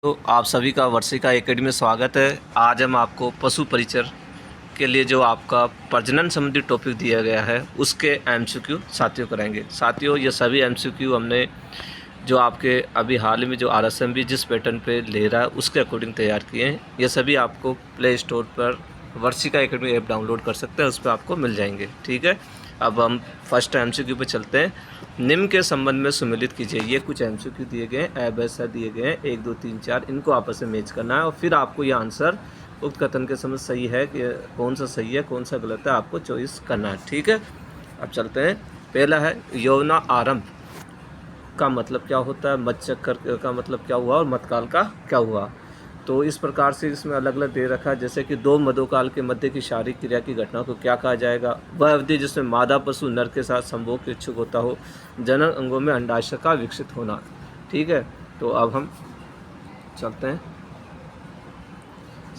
तो आप सभी का वर्षिका एकेडमी में स्वागत है। आज हम आपको पशु परिचर के लिए जो आपका प्रजनन संबंधी टॉपिक दिया गया है उसके एमसीक्यू साथियों कराएंगे। साथियों, ये सभी एमसीक्यू हमने जो आपके अभी हाल में जो आरएसएम भी जिस पैटर्न पे ले रहा है उसके अकॉर्डिंग तैयार किए हैं। ये सभी आपको प्ले स्टोर पर वर्षिका एकेडमी ऐप डाउनलोड कर सकते हैं, उस पर आपको मिल जाएंगे। ठीक है, अब हम फर्स्ट एमसीक्यू पे चलते हैं। निम्न के संबंध में सुमेलित कीजिए। ये कुछ एमसीक्यू दिए गए हैं, ऐसा दिए गए हैं 1 2 3 4, इनको आपस में मैच करना है और फिर आपको ये आंसर उक्त कथन के समझ सही है कि कौन सा सही है कौन सा गलत है, आपको चॉइस करना है। ठीक है, अब चलते हैं। पहला है यौना आरंभ का मतलब क्या होता है, मध्यचक्र का मतलब क्या हुआ और मध्यकाल का क्या हुआ। तो इस प्रकार से इसमें अलग अलग दे रखा है, जैसे कि दो मधुकाल के मध्य की शारीरिक क्रिया की घटना को क्या कहा जाएगा। वह अवधि जिसमें मादा पशु नर के साथ संभोग के इच्छुक होता हो, जनन अंगों में अंडाशय का विकसित होना। ठीक है, तो अब हम चलते हैं।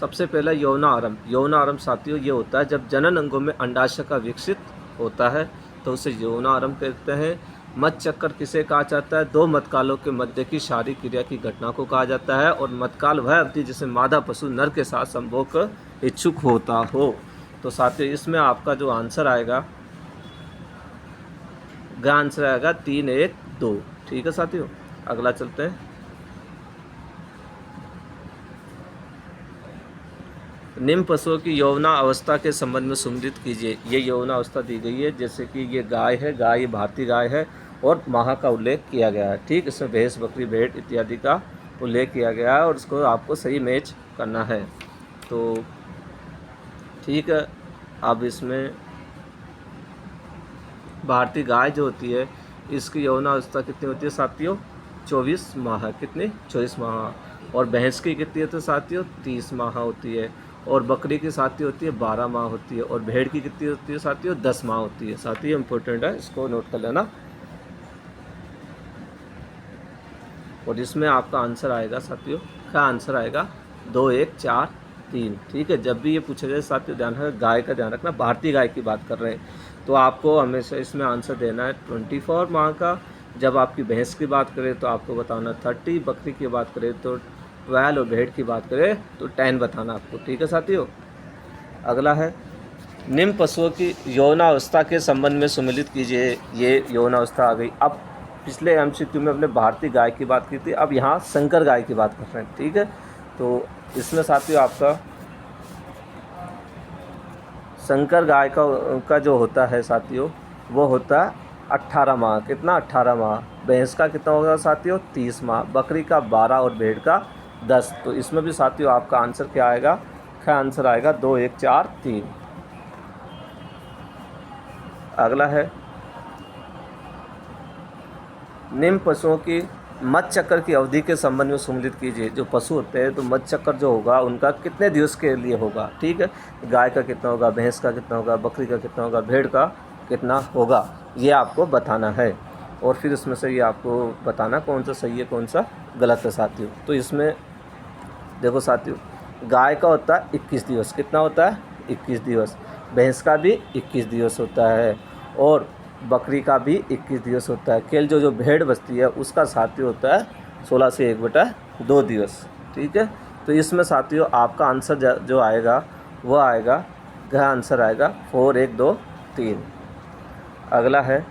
सबसे पहला यौना आरंभ। यौना आरंभ साथियों ये होता है जब जनन अंगों में अंडाशय का विकसित होता है तो उसे यौना आरंभ कहते हैं। मध्यचक्र किसे कहा जाता है, दो मध्यकालों के मध्य की शारीरिक क्रिया की घटना को कहा जाता है। और मध्यकाल वह अवधि जिसमें मादा पशु नर के साथ संभोग इच्छुक होता हो। तो साथियों इसमें आपका जो आंसर आएगा वह आंसर आएगा 3 1 2। ठीक है साथियों, अगला चलते हैं। निम्न पशुओं की यौना अवस्था के संबंध में सुमेलित कीजिए। ये यौना अवस्था दी गई है, जैसे कि ये गाय है, गाय भारतीय गाय है और माह का उल्लेख किया गया है। ठीक, इसमें भैंस बकरी भेड़ इत्यादि का उल्लेख किया गया है और उसको आपको सही मैच करना है। तो ठीक है, अब इसमें भारतीय गाय जो होती है इसकी यौना अवस्था कितनी होती है साथियों, 24 माह। कितनी, 24 माह। और भैंस की कितनी होती है साथियों, 30 माह होती है। और बकरी की साथियों होती है 12 माह होती है। और भेड़ की कितनी होती है साथियों, 10 माह होती है। साथियों इंपॉर्टेंट है, इसको नोट कर लेना। और इसमें आपका आंसर आएगा साथियों, क्या आंसर आएगा 2 1 4 3। ठीक है, जब भी ये पूछा जाए साथियों ध्यान है, गाय का ध्यान रखना, भारतीय गाय की बात कर रहे हैं तो आपको हमेशा इसमें आंसर देना है 24 माह का। जब आपकी भैंस की बात करें तो आपको बताना 30, बकरी की बात करें तो 12 और भेड़ की बात करें तो 10 बताना आपको। ठीक है साथियों, अगला है निम्न पशुओं की यौनावस्था के संबंध में सुमेलित कीजिए। ये यौनावस्था आ गई। अब पिछले एमसीक्यू में अपने भारतीय गाय की बात की थी, अब यहाँ संकर गाय की बात कर रहे हैं। ठीक है, तो इसमें साथियों आपका संकर गाय का जो होता है साथियों वो होता है 18 माह। कितना, 18 माह। भैंस का कितना होगा साथियों, 30 माह। बकरी का 12 और भेड़ का 10। तो इसमें भी साथियों आपका आंसर क्या आएगा, क्या आंसर आएगा 2 1 4 3। अगला है निम्न पशुओं की मध्यचक्र की अवधि के संबंध में सुमेलित कीजिए। जो पशु होते हैं तो मध्यचक्र जो होगा उनका कितने दिवस के लिए होगा। ठीक है, गाय का कितना होगा, भैंस का कितना होगा, बकरी का कितना होगा, भेड़ का कितना होगा, ये आपको बताना है। और फिर इसमें से ये आपको बताना कौन सा सही है कौन सा गलत है साथियों। तो इसमें देखो साथियों, गाय का होता है 21 दिवस। कितना होता है, 21 दिवस। भैंस का भी 21 दिवस होता है और बकरी का भी 21 दिवस होता है। केवल जो भेड़ बचती है उसका साथियों होता है 16 से 1/2 दिवस। ठीक है, तो इसमें साथियों आपका आंसर जो आएगा वो आएगा, घ आंसर आएगा 4 1 2 3। अगला है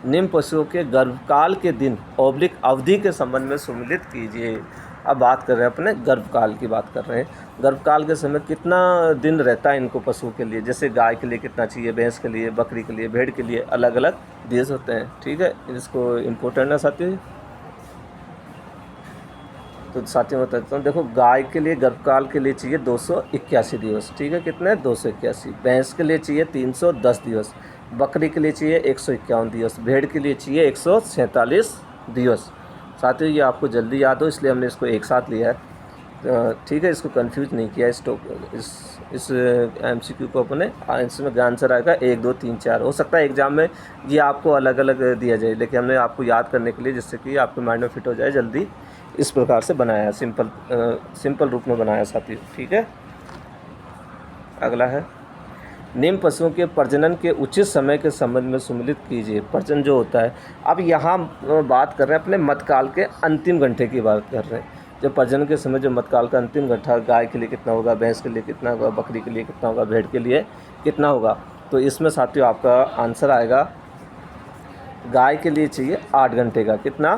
निम्न पशुओं के गर्भकाल के दिन ऑब्लिक अवधि के संबंध में सुमेलित कीजिए। अब बात कर रहे हैं अपने गर्भकाल की बात कर रहे हैं। गर्भकाल के समय कितना दिन रहता है इनको पशुओं के लिए, जैसे गाय के लिए कितना चाहिए, भैंस के लिए, बकरी के लिए, भेड़ के लिए अलग अलग दिवस होते हैं। ठीक है, इसको इम्पोर्टेंट है साथियों। तो साथियों बताता हूँ, देखो गाय के लिए गर्भकाल के लिए चाहिए 281 दिवस। ठीक है, कितने, 281। भैंस के लिए चाहिए 310 दिवस। बकरी के लिए चाहिए 151 दिवस। भेड़ के लिए चाहिए 147 दिवस। साथियों ये आपको जल्दी याद हो इसलिए हमने इसको एक साथ लिया है। ठीक है, इसको कंफ्यूज नहीं किया। इस एमसीक्यू को अपने इसमें आंसर आएगा 1 2 3 4। हो सकता है एग्जाम में ये आपको अलग अलग दिया जाए, लेकिन हमने आपको याद करने के लिए जिससे कि आपके माइंड में फिट हो जाए जल्दी, इस प्रकार से बनाया, सिंपल रूप में बनाया साथियों। ठीक है, अगला है निम्न पशुओं के प्रजनन के उचित समय के संबंध में सुमेलित कीजिए। प्रजनन जो होता है, अब यहाँ बात कर रहे हैं अपने मध्यकाल के अंतिम घंटे की बात कर रहे हैं। जब प्रजनन के समय जो मतकाल का अंतिम घटा गाय के लिए कितना होगा, भैंस के लिए कितना होगा, बकरी के लिए कितना होगा, भेड़ के लिए कितना होगा। तो इसमें साथियों आपका आंसर आएगा, गाय के लिए चाहिए 8 घंटे का। कितना?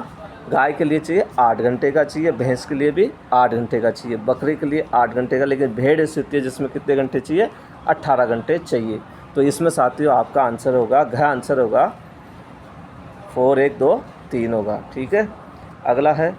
गाय के लिए चाहिए 8 घंटे का चाहिए, भैंस के लिए भी 8 घंटे का चाहिए, बकरी के लिए 8 घंटे का। लेकिन भेड़ ऐसी होती है जिसमें कितने घंटे चाहिए? 18 घंटे चाहिए। तो इसमें साथियों आपका आंसर होगा, घ आंसर होगा 4, 1, 2, 3 होगा। ठीक है, अगला है,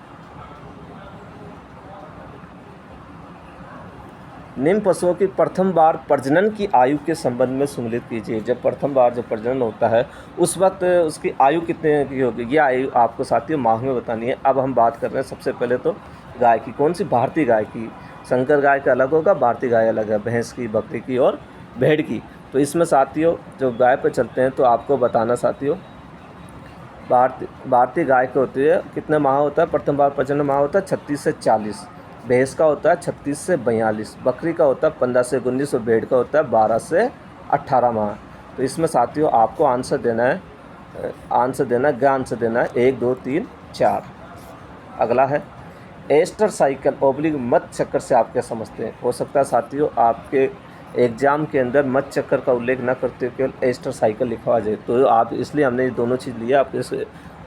निम्न पशुओं की प्रथम बार प्रजनन की आयु के संबंध में सम्मिलित कीजिए। जब प्रथम बार जब प्रजनन होता है उस वक्त उसकी आयु कितने की होगी, ये आयु आपको साथियों माह में बतानी है। अब हम बात कर रहे हैं सबसे पहले तो गाय की। कौन सी? भारतीय गाय की। संकर गाय का अलग होगा, भारतीय गाय अलग है, भैंस की, बकरी की और भेड़ की। तो इसमें साथियों जो गाय पर चलते हैं तो आपको बताना साथियों, भारतीय गाय को होती है कितने माह होता है? प्रथम बार प्रजनन माह होता है 36 से 40, भैंस का होता है 36 से 42, बकरी का होता है 15 से 19 और भेड़ का होता है 12 से 18 माह। तो इसमें साथियों आपको आंसर देना है, आंसर देना है 1, 2, 3, 4। अगला है, एस्टर साइकिल ओब्लिक मत चक्कर से आप क्या समझते हैं? हो सकता है साथियों आपके एग्जाम के अंदर मत चक्कर का उल्लेख न करते हुए केवल एस्टर साइकिल लिखा आ जाए, तो आप इसलिए हमने ये दोनों चीज़ लिया। आप इस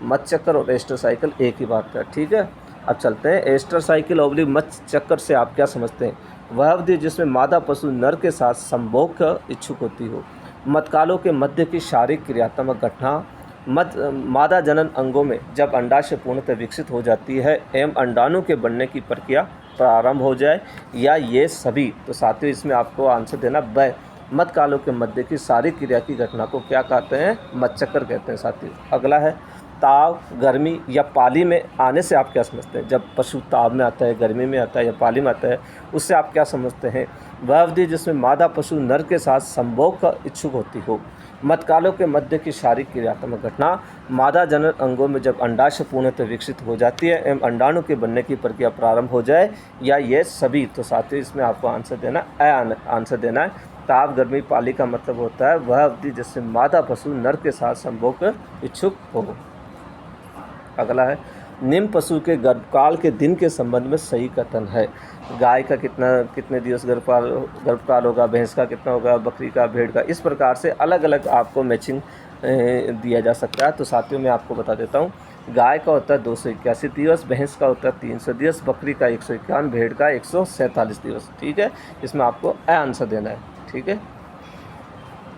मत चक्कर और एस्टर साइकिल एक ही बात है। ठीक है, अब चलते हैं, एस्टर साइकिल ओब्लिक मत चक्कर से आप क्या समझते हैं? वह अवधि जिसमें मादा पशु नर के साथ संभोग का इच्छुक होती हो। मतकालों के मध्य की शारीरिक क्रियात्मक घटना मादा जनन अंगों में जब अंडाशय पूर्णतः विकसित हो जाती है एवं अंडाणु के बनने की प्रक्रिया प्रारंभ हो जाए, या ये सभी। तो साथियों इसमें आपको आंसर देना ब। मतकालों के मध्य की शारीरिक क्रिया की घटना को क्या कहते हैं? मतचक्कर कहते हैं साथियों। अगला है, ताव, गर्मी या पाली में आने से आप क्या समझते हैं? जब पशु ताव में आता है, गर्मी में आता है या पाली में आता है, उससे आप क्या समझते हैं? वह अवधि जिसमें मादा पशु नर के साथ संभोग का इच्छुक होती हो। मतकालों के मध्य की शारीरिक क्रियात्मक घटना मादा जनन अंगों में जब अंडाशय पूर्णतः विकसित हो जाती है एवं अंडाणु के बनने की प्रक्रिया प्रारंभ हो जाए, या ये सभी। तो साथियों इसमें आपको आंसर देना आंसर देना है। ताप, गर्मी, पाली का मतलब होता है वह अवधि जिसमें मादा पशु नर के साथ संभोग इच्छुक हो। अगला है, निम्न पशु के गर्भकाल के दिन के संबंध में सही कथन है। गाय का कितने दिवस गर्भकाल होगा, भैंस का कितना होगा, बकरी का, भेड़ का। इस प्रकार से अलग अलग आपको मैचिंग दिया जा सकता है। तो साथियों मैं आपको बता देता हूँ, गाय का होता है 281 दिवस, भैंस का होता है 300 दिवस, बकरी का 151, भेड़ का 147 दिवस। ठीक है, इसमें आपको आंसर देना है। ठीक है,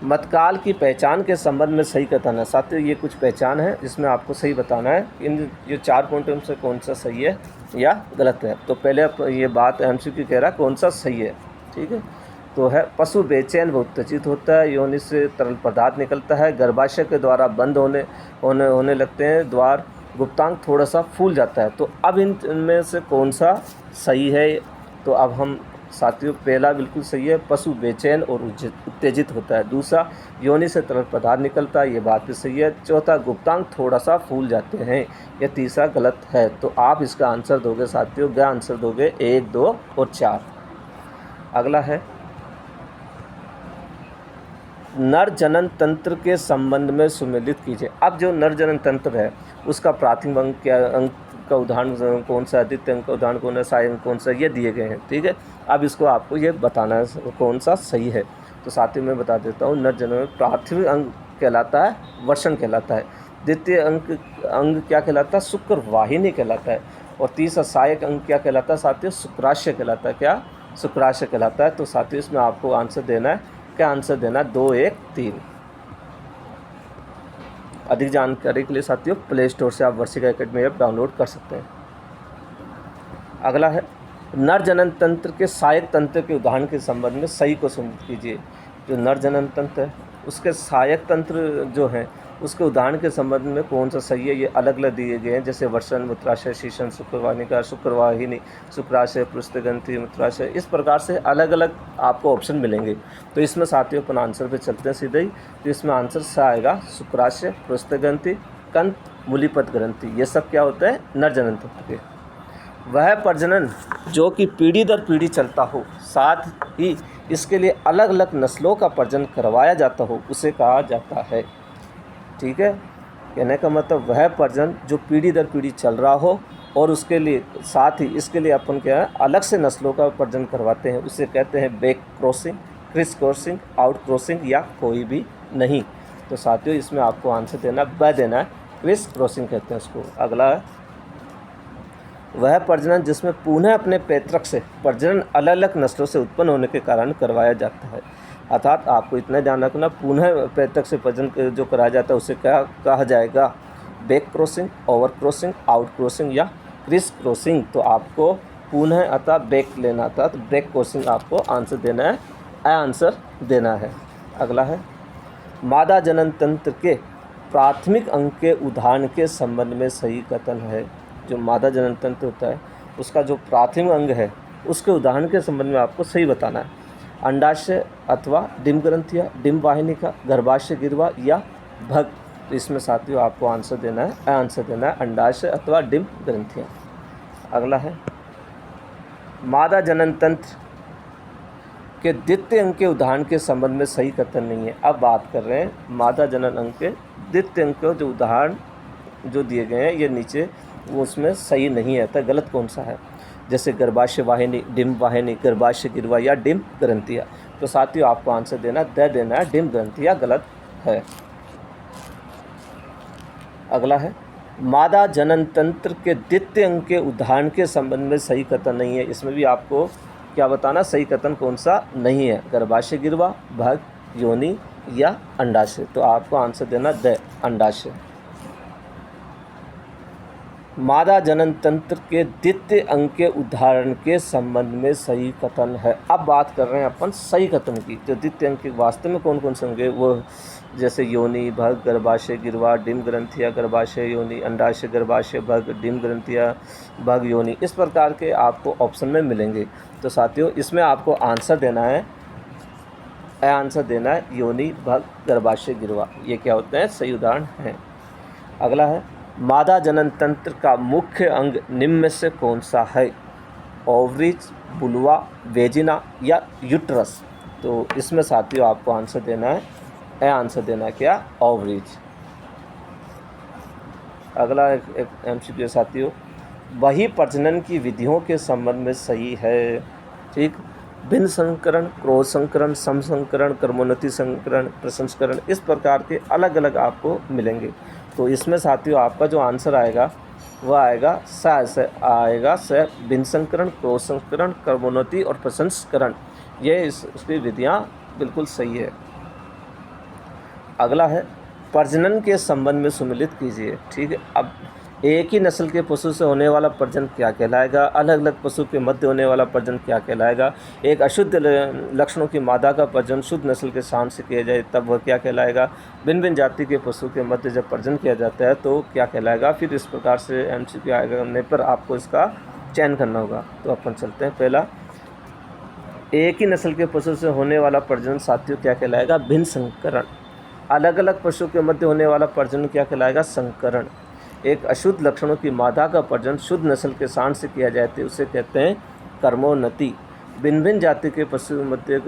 मतकाल की पहचान के संबंध में सही कथन है। साथियों ये कुछ पहचान है, इसमें आपको सही बताना है इन ये 4 पॉइंटों में से कौन सा सही है या गलत है। तो पहले ये बात एमसीक्यू कह रहा है कौन सा सही है। ठीक है, तो है, पशु बेचैन व उत्तेजित होता है, योनि से तरल पदार्थ निकलता है, गर्भाशय के द्वारा बंद होने लगते हैं, द्वार गुप्तांग थोड़ा सा फूल जाता है। तो अब इनमें से कौन सा सही है? तो अब हम साथियों, पहला बिल्कुल सही है, पशु बेचैन और उत्तेजित होता है। दूसरा, योनि से तरल पदार्थ निकलता है, ये बात भी सही है। चौथा, गुप्तांग थोड़ा सा फूल जाते हैं। यह तीसरा गलत है। तो आप इसका आंसर दोगे साथियों, क्या आंसर दोगे? 1, 2 और 4। अगला है, नर जनन तंत्र के संबंध में सुमेलित कीजिए। अब जो नर जनन तंत्र है उसका प्राथमिक अंग क्या, अंग का उदाहरण कौन सा, द्वितीय अंग का उदाहरण कौन है, सहायक अंग कौन सा, ये दिए गए हैं। ठीक है, अब इसको आपको ये बताना है कौन सा सही है। तो साथ ही मैं बता देता हूँ, नर जनन में प्राथमिक अंग कहलाता है वर्ण कहलाता है, द्वितीय अंग क्या कहलाता है? शुक्र वाहिनी कहलाता है, और तीसरा सहायक अंग क्या कहलाता है साथियों? शुक्राशय कहलाता है। क्या? शुक्राशय कहलाता है। तो साथियों इसमें आपको आंसर देना है, क्या आंसर देना? 2, 1, 3। अधिक जानकारी के लिए साथियों प्ले स्टोर से आप वर्षिका एकेडमी ऐप डाउनलोड कर सकते हैं। अगला है, नर जनन तंत्र के सहायक तंत्र के उदाहरण के संबंध में सही को सुनिश्चित कीजिए। जो नर जनन तंत्र है उसके सहायक तंत्र जो हैं उसके उदाहरण के संबंध में कौन सा सही है, ये अलग अलग दिए गए हैं। जैसे वर्षण, मूत्राशय, शीशन, शुक्रवाहिका, शुक्रवाहिनी, शुक्राशय, पृष्ठग्रंथि, मूत्राशय। इस प्रकार से अलग अलग आपको ऑप्शन मिलेंगे। तो इसमें साथियों अपन आंसर पे चलते हैं सीधे ही। तो इसमें आंसर सा आएगा शुक्राशय, पृष्ठग्रंथि, कंत, मूलीपत ग्रंथि। ये सब क्या होता है? नर जनन तंत्र के। वह प्रजनन जो कि पीढ़ी दर पीढ़ी चलता हो, साथ ही इसके लिए अलग अलग नस्लों का प्रजनन करवाया जाता हो, उसे कहा जाता है। ठीक है, कहने का मतलब वह प्रजनन जो पीढ़ी दर पीढ़ी चल रहा हो और उसके लिए साथ ही इसके लिए अपन क्या है अलग से नस्लों का प्रजनन करवाते हैं, उसे कहते हैं back crossing, criss crossing, out crossing या कोई भी नहीं। तो साथियों इसमें आपको आंसर देना ब देना है, क्रिस क्रॉसिंग कहते हैं उसको। अगला है वह प्रजनन जिसमें पुनः अपने पैतृक से प्रजनन अलग अलग नस्लों से उत्पन्न होने के कारण करवाया जाता है। अर्थात आपको इतना ध्यान रखना, पुनः पैतृक से प्रजनन जो कराया जाता है उसे क्या कहा जाएगा, back crossing, over crossing, out crossing या क्रिस क्रॉसिंग। तो आपको पुनः अतः बैक लेना था, तो बैक क्रॉसिंग आपको आंसर देना है, आंसर देना है। अगला है मादा जनन तंत्र के प्राथमिक अंग के उदाहरण के संबंध में सही कथन है। जो मादा जनन तंत्र होता है उसका जो प्राथमिक अंग है उसके उदाहरण के संबंध में आपको सही बताना है। अंडाशय अथवा डिम्ब ग्रंथिया, डिम्ब वाहिनिका, गर्भाशय गिरवा या भग। तो इसमें साथियों आपको आंसर देना है, आंसर देना है अंडाशय अथवा डिम्ब ग्रंथियाँ। अगला है मादा जनन तंत्र के द्वितीय अंग के उदाहरण के संबंध में सही कथन नहीं है। अब बात कर रहे हैं मादा जनन अंग के द्वितीय अंग के जो उदाहरण जो दिए गए हैं ये नीचे, वो उसमें सही नहीं आता, गलत कौन सा है, जैसे गर्भाशय वाहिनी, डिम्ब वाहिनी, गर्भाशय गिरवा या डिम्ब ग्रंथिया। तो साथियों आपको आंसर देना देना है, डिम्ब ग्रंथिया गलत है। अगला है मादा जनन तंत्र के द्वितीय अंग के उदाहरण के संबंध में सही कथन नहीं है। इसमें भी आपको क्या बताना, सही कथन कौन सा नहीं है, गर्भाशय गिरवा, भग, योनि या अंडाशय। तो आपको आंसर देना अंडाशय। मादा जनन तंत्र के द्वितीय अंग के उदाहरण के संबंध में सही कथन है। अब बात कर रहे हैं अपन सही कथन की। जो द्वितीय अंग के वास्तव में कौन कौन से होंगे, वो जैसे योनि, भग, गर्भाशय गिरवा, डिम्ब ग्रंथिया, गर्भाशय योनि, अंडाशय, गर्भाशय, भग, डिम्ब ग्रंथिया, भग, योनि, इस प्रकार के आपको ऑप्शन में मिलेंगे। तो साथियों इसमें आपको आंसर देना है, आंसर देना है योनि, भग, गर्भाशय, गिरवा। ये क्या होते हैं, सही उदाहरण हैं। अगला है मादा जनन तंत्र का मुख्य अंग निम्न में से कौन सा है, ओवरीज, बुलवा, वेजिना या यूट्रस। तो इसमें साथियों आपको आंसर देना है, आंसर देना है क्या, ओवरीज। अगला एक एमसीक्यू साथियों, वही प्रजनन की विधियों के संबंध में सही है। ठीक, भिन्न संकरण, क्रॉस संकरण, सम संकरण, कर्मोन्नति संकरण, प्रसंस्करण, इस प्रकार के अलग अलग आपको मिलेंगे। तो इसमें साथियों आपका जो आंसर आएगा वह आएगा स भिन्न संकरण, क्रॉस संकरण, कर्मोन्नति और प्रसंस्करण। ये इसकी विधियाँ बिल्कुल सही है। अगला है प्रजनन के संबंध में सुमेलित कीजिए। ठीक है, अब एक ही नस्ल के पशु से होने वाला प्रजनन क्या कहलाएगा, अलग अलग पशु के मध्य होने वाला प्रजनन क्या कहलाएगा, एक अशुद्ध लक्षणों की मादा का प्रजनन शुद्ध नस्ल के सांड से किया जाए तब वह क्या कहलाएगा, भिन्न भिन्न जाति के पशु के मध्य जब प्रजनन किया जाता है तो क्या कहलाएगा। फिर इस प्रकार से एमसीक्यू आने पर आपको इसका चयन करना होगा। तो अपन चलते हैं। पहला, एक ही नस्ल के पशु से होने वाला प्रजनन साथियों क्या कहलाएगा, भिन्न संकरण। अलग अलग पशु के मध्य होने वाला प्रजनन क्या कहलाएगा, संकरण। एक अशुद्ध लक्षणों की मादा का प्रजनन शुद्ध नस्ल के सांड से किया जाता है उसे कहते हैं कर्मोन्नति। भिन्न भिन्न जाति के पशु मध्य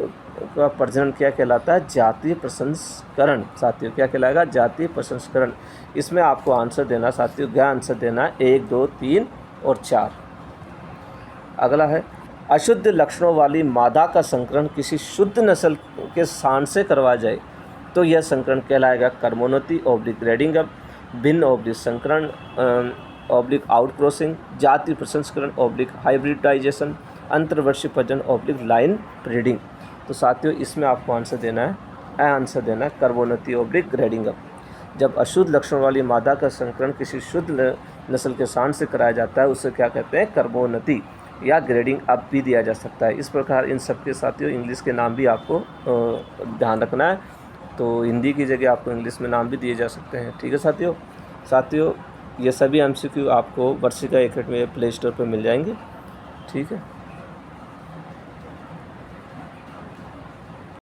का प्रजनन क्या कहलाता है, जातीय प्रसंस्करण। साथियों क्या कहलाएगा, जातीय प्रसंस्करण। इसमें आपको आंसर देना साथियों, क्या आंसर देना है 1, 2, 3 और 4। अगला है अशुद्ध लक्षणों वाली मादा का संकरण किसी शुद्ध नस्ल के सांड से करवाया जाए तो यह संकरण कहलाएगा कर्मोन्नति ऑब्लिक ग्रेडिंग अप, भिन्न ऑब्लिक संकरण ऑब्लिक आउट क्रॉसिंग, जाति प्रसंस्करण ऑब्लिक हाइब्रिडाइजेशन, अंतर्वर्षीय प्रजनन ऑब्लिक लाइन ब्रीडिंग। तो साथियों इसमें आपको आंसर देना है, आंसर देना है कर्मोन्नति ऑब्लिक ग्रेडिंग अप। जब अशुद्ध लक्षण वाली मादा का संकरण किसी शुद्ध नस्ल के सांड से कराया जाता है उसे क्या कहते हैं, कर्मोन्नति या ग्रेडिंग अप भी दिया जा सकता है। इस प्रकार इन सब के साथियों इंग्लिश के नाम भी आपको ध्यान रखना है। तो हिंदी की जगह आपको इंग्लिश में नाम भी दिए जा सकते हैं। ठीक है साथियों ये सभी एमसीक्यू आपको वर्षिका एकेडमी प्ले स्टोर पर मिल जाएंगे। ठीक है।